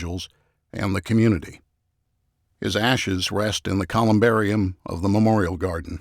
angels and the community. His ashes rest in the columbarium of the Memorial Garden.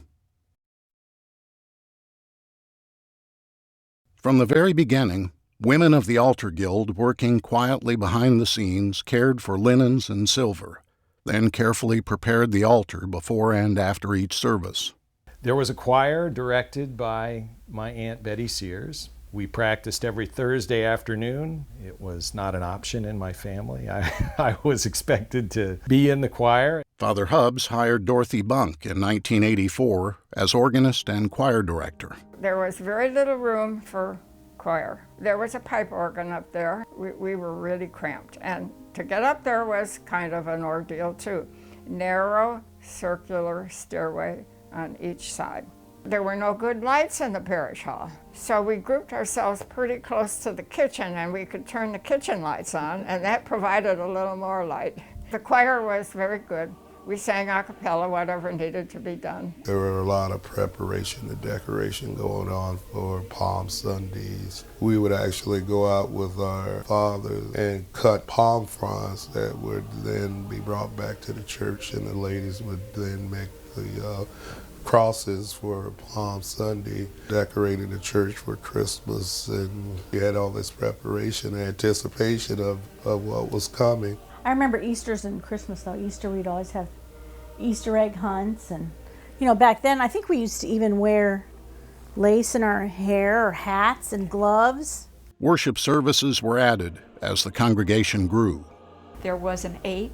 From the very beginning, women of the Altar Guild, working quietly behind the scenes, cared for linens and silver, then carefully prepared the altar before and after each service. There was a choir directed by my Aunt Betty Sears. We practiced every Thursday afternoon. It was not an option in my family. I was expected to be in the choir. Father Hubbs hired Dorothy Bunk in 1984 as organist and choir director. There was very little room for choir. There was a pipe organ up there. We were really cramped, and to get up there was kind of an ordeal too. Narrow, circular stairway on each side. There were no good lights in the parish hall, so we grouped ourselves pretty close to the kitchen, and we could turn the kitchen lights on, and that provided a little more light. The choir was very good. We sang a cappella, whatever needed to be done. There were a lot of preparation and decoration going on for Palm Sundays. We would actually go out with our fathers and cut palm fronds that would then be brought back to the church, and the ladies would then make the crosses for Palm Sunday, decorating the church for Christmas, and we had all this preparation and anticipation of what was coming. I remember Easter's and Christmas though. Easter, we'd always have Easter egg hunts, and you know, back then I think we used to even wear lace in our hair or hats and gloves. Worship services were added as the congregation grew. There was an 8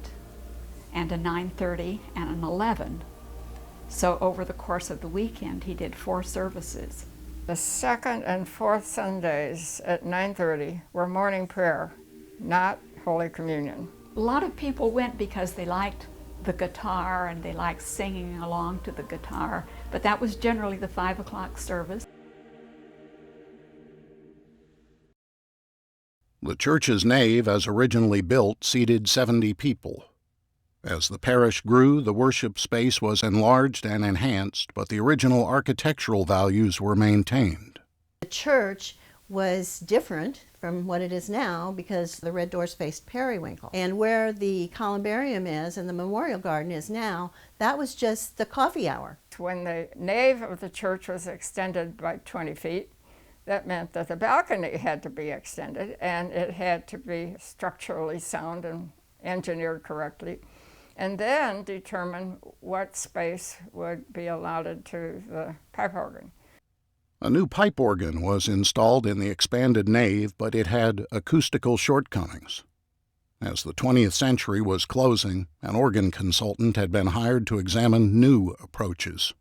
and a 9:30 and an 11. So over the course of the weekend, he did 4 services. The second and fourth Sundays at 9:30 were morning prayer, not Holy Communion. A lot of people went because they liked the guitar and they liked singing along to the guitar, but that was generally the 5 o'clock service. The church's nave, as originally built, seated 70 people. As the parish grew, the worship space was enlarged and enhanced, but the original architectural values were maintained. The church was different from what it is now because the red doors faced periwinkle. And where the columbarium is and the memorial garden is now, that was just the coffee hour. When the nave of the church was extended by 20 feet, that meant that the balcony had to be extended, and it had to be structurally sound and engineered correctly, and then determine what space would be allotted to the pipe organ. A new pipe organ was installed in the expanded nave, but it had acoustical shortcomings. As the 20th century was closing, an organ consultant had been hired to examine new approaches.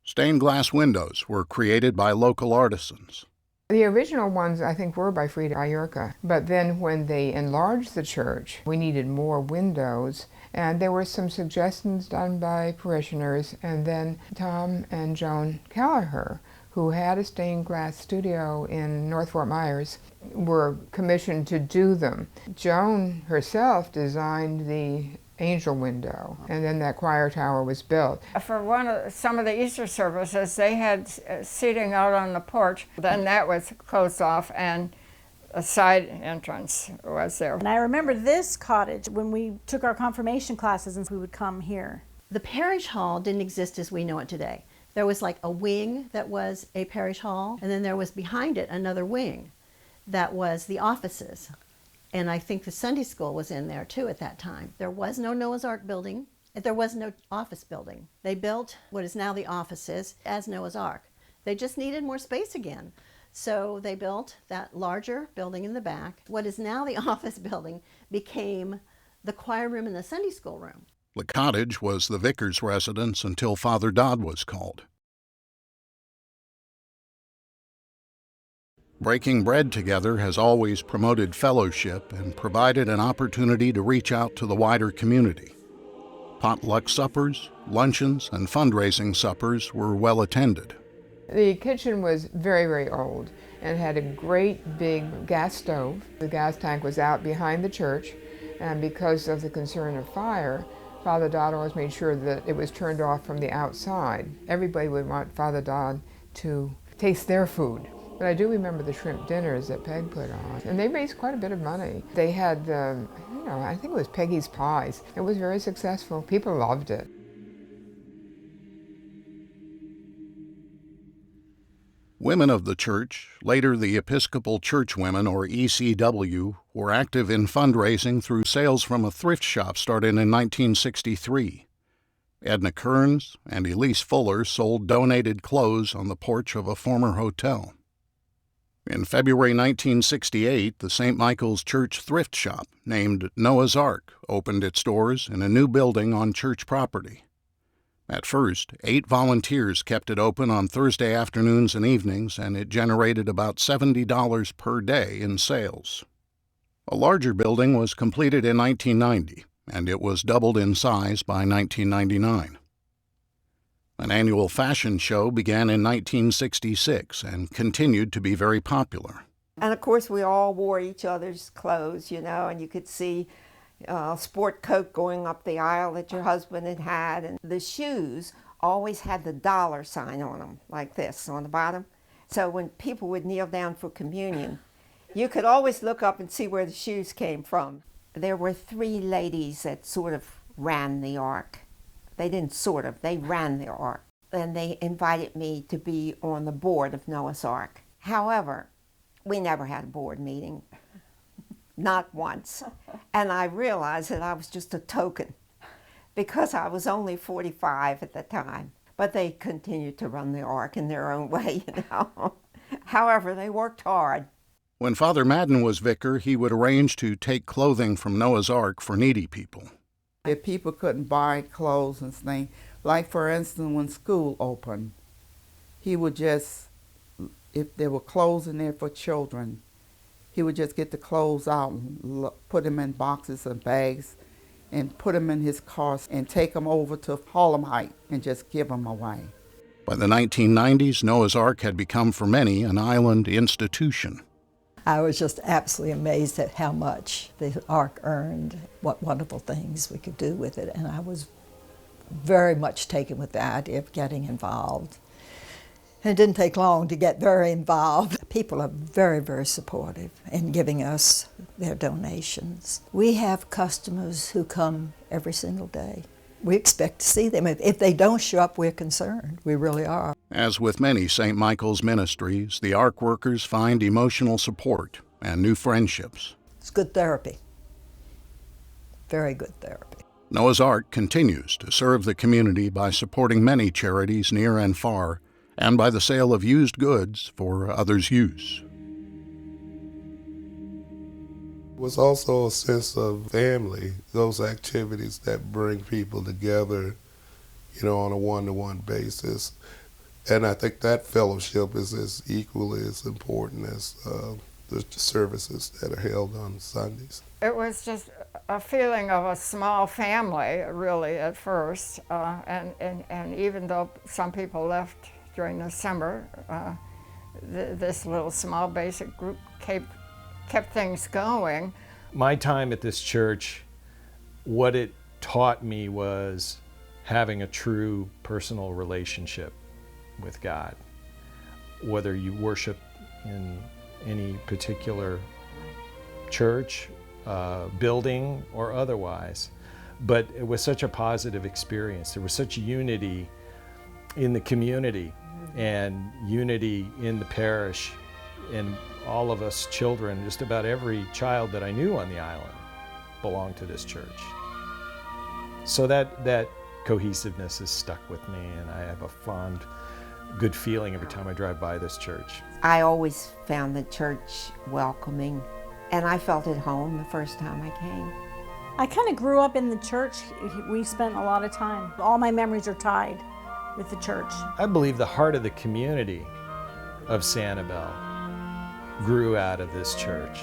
Stained glass windows were created by local artisans. The original ones, I think, were by Frida Ayurka, but then when they enlarged the church, we needed more windows, and there were some suggestions done by parishioners, and then Tom and Joan Kelleher, who had a stained glass studio in North Fort Myers, were commissioned to do them. Joan herself designed the angel window, and then that choir tower was built. For some of the Easter services, they had seating out on the porch. Then that was closed off, and a side entrance was there. And I remember this cottage when we took our confirmation classes, and we would come here. The parish hall didn't exist as we know it today. There was like a wing that was a parish hall, and then there was behind it another wing that was the offices. And I think the Sunday school was in there too at that time. There was no Noah's Ark building. There was no office building. They built what is now the offices as Noah's Ark. They just needed more space again. So they built that larger building in the back. What is now the office building became the choir room and the Sunday school room. The cottage was the vicar's residence until Father Dodd was called. Breaking bread together has always promoted fellowship and provided an opportunity to reach out to the wider community. Potluck suppers, luncheons, and fundraising suppers were well attended. The kitchen was very, very old and had a great big gas stove. The gas tank was out behind the church, and because of the concern of fire, Father Dodd always made sure that it was turned off from the outside. Everybody would want Father Dodd to taste their food. But I do remember the shrimp dinners that Peg put on, and they raised quite a bit of money. They had, I think it was Peggy's Pies. It was very successful. People loved it. Women of the church, later the Episcopal Churchwomen, or ECW, were active in fundraising through sales from a thrift shop started in 1963. Edna Kearns and Elise Fuller sold donated clothes on the porch of a former hotel. In February 1968, the St. Michael's Church thrift shop, named Noah's Ark, opened its doors in a new building on church property. At first, 8 volunteers kept it open on Thursday afternoons and evenings, and it generated about $70 per day in sales. A larger building was completed in 1990, and it was doubled in size by 1999. An annual fashion show began in 1966 and continued to be very popular. And of course, we all wore each other's clothes, and you could see sport coat going up the aisle that your husband had had. And the shoes always had the dollar sign on them, like this on the bottom. So when people would kneel down for communion, you could always look up and see where the shoes came from. There were 3 ladies that sort of ran the Ark. They didn't sort of, they ran the Ark. And they invited me to be on the board of Noah's Ark. However, we never had a board meeting. Not once. And I realized that I was just a token because I was only 45 at the time. But they continued to run the Ark in their own way, However, they worked hard. When Father Madden was vicar, he would arrange to take clothing from Noah's Ark for needy people. If people couldn't buy clothes and things, like for instance when school opened, he would just, if there were clothes in there for children, he would just get the clothes out and put them in boxes and bags and put them in his car and take them over to Harlem Heights and just give them away. By the 1990s, Noah's Ark had become for many an island institution. I was just absolutely amazed at how much the Ark earned, what wonderful things we could do with it, and I was very much taken with the idea of getting involved. And it didn't take long to get very involved. People are very, very supportive in giving us their donations. We have customers who come every single day. We expect to see them. If they don't show up, we're concerned. We really are. As with many St. Michael's ministries, the Ark workers find emotional support and new friendships. It's good therapy. Very good therapy. Noah's Ark continues to serve the community by supporting many charities near and far, and by the sale of used goods for others' use. It was also a sense of family, those activities that bring people together, on a one-to-one basis. And I think that fellowship is as equally as important as the services that are held on Sundays. It was just a feeling of a small family, really, at first. And even though some people left during the summer, this little small basic group kept things going. My time at this church, what it taught me was having a true personal relationship with God. Whether you worship in any particular church, building, or otherwise. But it was such a positive experience. There was such unity in the community and unity in the parish, and all of us children, just about every child that I knew on the island belonged to this church. So that cohesiveness is stuck with me, and I have a fond, good feeling every time I drive by this church. I always found the church welcoming, and I felt at home the first time I came. I kind of grew up in the church. We spent a lot of time. All my memories are tied with the church. I believe the heart of the community of Sanibel grew out of this church.